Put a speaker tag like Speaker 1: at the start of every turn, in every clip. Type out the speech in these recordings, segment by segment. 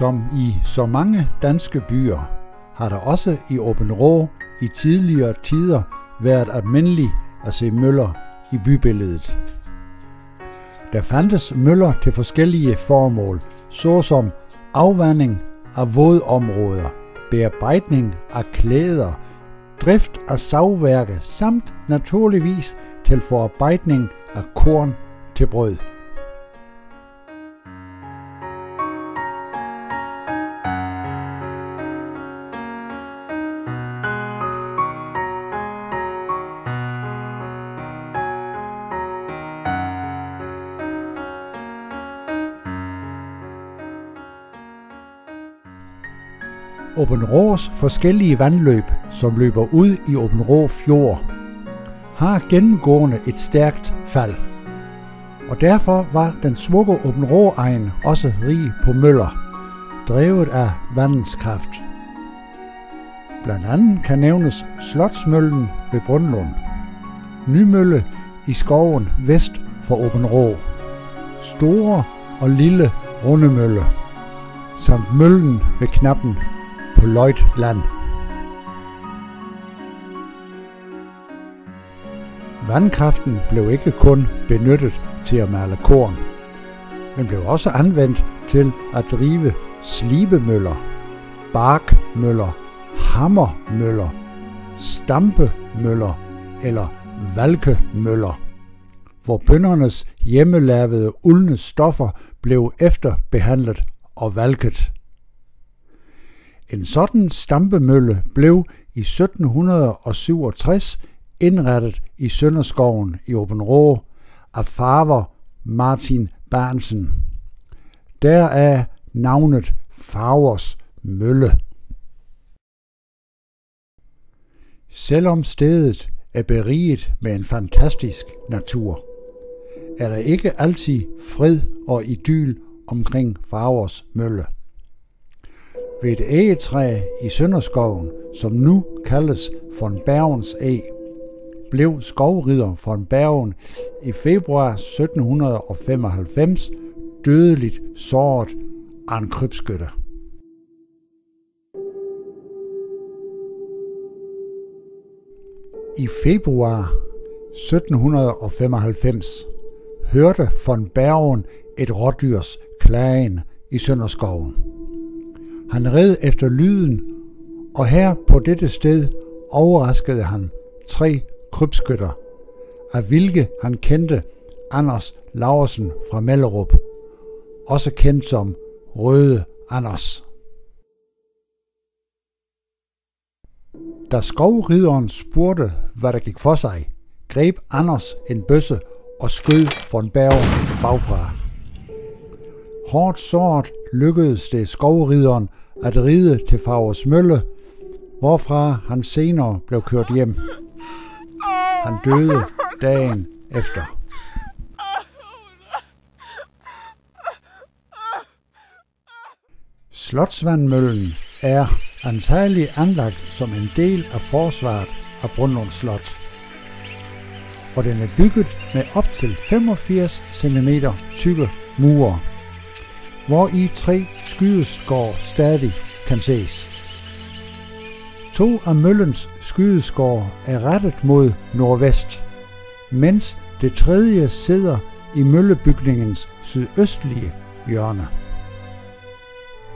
Speaker 1: Som i så mange danske byer har der også i Aabenraa i tidligere tider været almindeligt at se møller i bybilledet. Der fandtes møller til forskellige formål, såsom afvanding af vådområder, bearbejdning af klæder, drift af savværke samt naturligvis til forarbejdning af korn til brød. Aabenraas forskellige vandløb, som løber ud i Aabenraa Fjord, har gennemgående et stærkt fald, og derfor var den smukke Aabenraa-egn også rig på møller, drevet af vandens kraft. Blandt andet kan nævnes Slotsmøllen ved Brundlund, Nymølle i skoven vest for Aabenraa, Store og Lille Rundemølle, samt møllen ved Knappen på Løjt Land. Vandkraften blev ikke kun benyttet til at male korn, men blev også anvendt til at drive slibemøller, barkmøller, hammermøller, stampemøller eller valkemøller, hvor bøndernes hjemmelavede uldne stoffer blev efterbehandlet og valket. En sådan stampemølle blev i 1767 indrettet i Sønderskoven i Aabenraa af farver Martin Barnsen. Deraf navnet Farvers Mølle. Selvom stedet er beriget med en fantastisk natur, er der ikke altid fred og idyl omkring Farvers Mølle. Ved et egetræ i Sønderskoven, som nu kaldes von Bergens Eg, blev skovrider von Bergen i februar 1795 dødeligt såret af en krybskytte. I februar 1795 hørte von Bergen et rådyrs klagen i Sønderskoven. Han red efter lyden, og her på dette sted overraskede han 3 krybskytter, af hvilke han kendte Anders Laursen fra Mellerup, også kendt som Røde Anders. Da skovrideren spurgte, hvad der gik for sig, greb Anders en bøsse og skød von Bergen bagfra. Hårdt såret lykkedes det skovrideren at ride til Farvers Mølle, hvorfra han senere blev kørt hjem. Han døde dagen efter. Slotsvandmøllen er antagelig anlagt som en del af forsvaret af Brundlund Slot, og den er bygget med op til 85 cm tykke mure, hvor i 3 skydeskår stadig kan ses. 2 af møllens skydeskår er rettet mod nordvest, mens det 3. sidder i møllebygningens sydøstlige hjørne.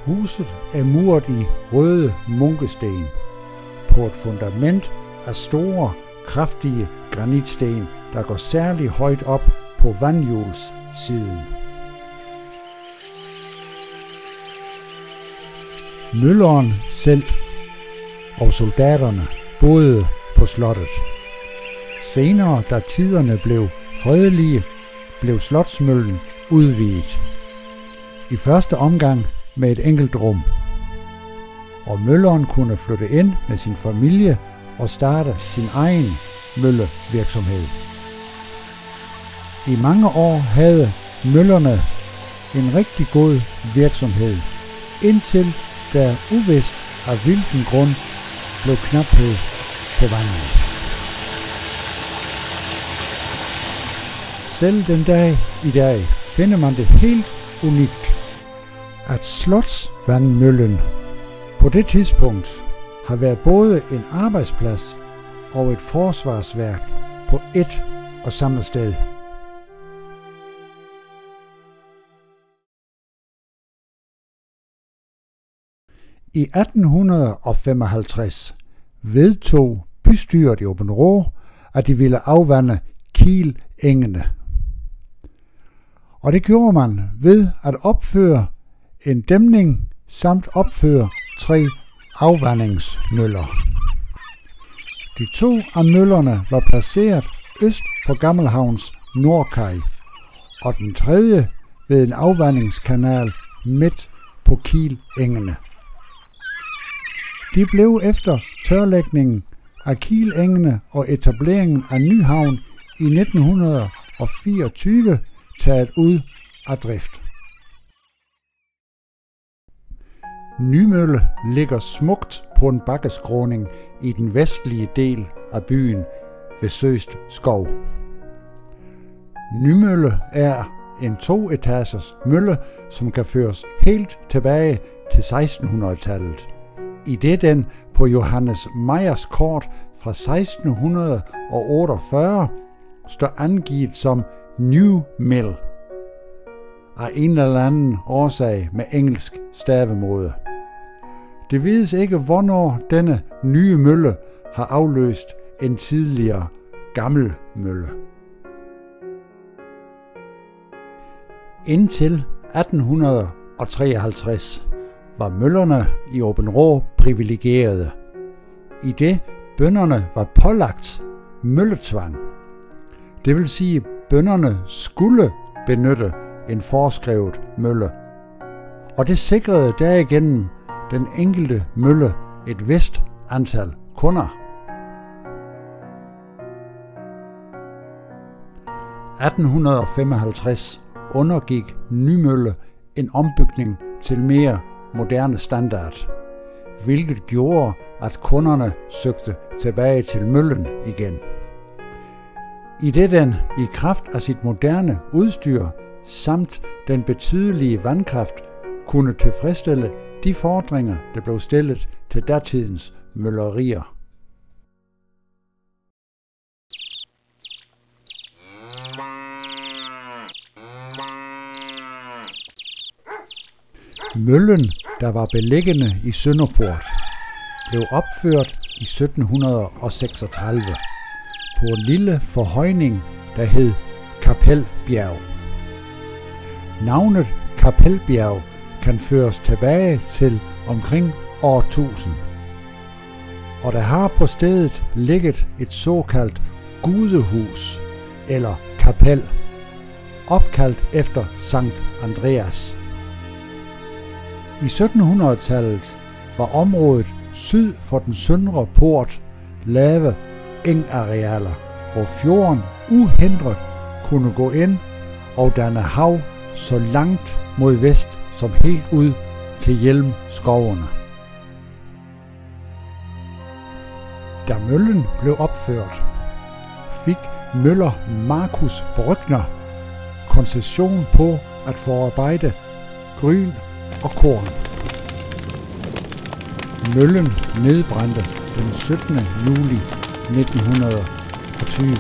Speaker 1: Huset er muret i røde munkesten på et fundament af store, kraftige granitsten, der går særlig højt op på vandhjulssiden. Mølleren selv og soldaterne boede på slottet. Senere, da tiderne blev fredelige, blev slotsmøllen udvidet. I første omgang med et enkelt rum. Og mølleren kunne flytte ind med sin familie og starte sin egen møllevirksomhed. I mange år havde møllerne en rigtig god virksomhed, indtil der uvist af hvilken grund blev knaphed på vandet. Selv den dag i dag finder man det helt unikt at Slotsvandmøllen på det tidspunkt har været både en arbejdsplads og et forsvarsværk på et og samme sted. I 1855 vedtog bystyret i Aabenraa, at de ville afvande Kiel-engene. Og det gjorde man ved at opføre en dæmning samt opføre 3 afvandingsmøller. De 2 af møllerne var placeret øst for Gammelhavns nordkaj, og den tredje ved en afvandingskanal midt på Kiel-engene. De blev efter tørlægningen af Kiel-engene og etableringen af Nyhavn i 1924 taget ud af drift. Nymølle ligger smukt på en bakkeskråning i den vestlige del af byen ved Søst Skov. Nymølle er en 2-etagers mølle, som kan føres helt tilbage til 1600-tallet, idet den på Johannes Meyers kort fra 1648 står angivet som New Mill af en eller anden årsag med engelsk stavemåde. Det vides ikke, hvornår denne nye mølle har afløst en tidligere gammel mølle. Indtil 1853 var møllerne i Aabenraa privilegerede, idet bønderne var pålagt mølletvang. Det vil sige, at bønderne skulle benytte en foreskrevet mølle, og det sikrede derigennem den enkelte mølle et vist antal kunder. 1855 undergik Nymølle en ombygning til mere moderne standard, hvilket gjorde, at kunderne søgte tilbage til møllen igen. Idet den i kraft af sit moderne udstyr samt den betydelige vandkraft kunne tilfredsstille de fordringer, der blev stillet til datidens møllerier. Møllen, der var beliggende i Sønderport, blev opført i 1736 på en lille forhøjning, der hed Kapelbjerg. Navnet Kapelbjerg kan føres tilbage til omkring år 1000, og der har på stedet ligget et såkaldt gudehus eller kapel, opkaldt efter Sankt Andreas. I 1700-tallet var området syd for den søndre port lave engarealer, hvor fjorden uhindret kunne gå ind og danne hav så langt mod vest som helt ud til Hjelmskovene. Da møllen blev opført, fik møller Marcus Brückner koncession på at forarbejde gryn og korn. Møllen nedbrændte den 17. juli 1920.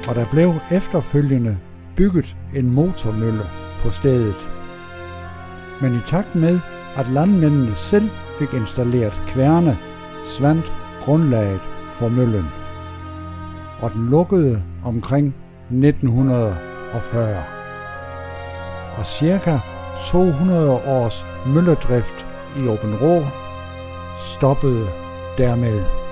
Speaker 1: Og der blev efterfølgende bygget en motormølle på stedet. Men i takt med, at landmændene selv fik installeret kværne, svandt grundlaget for møllen, og den lukkede omkring 1940. Og cirka 200 års mølledrift i Aabenraa stoppede dermed.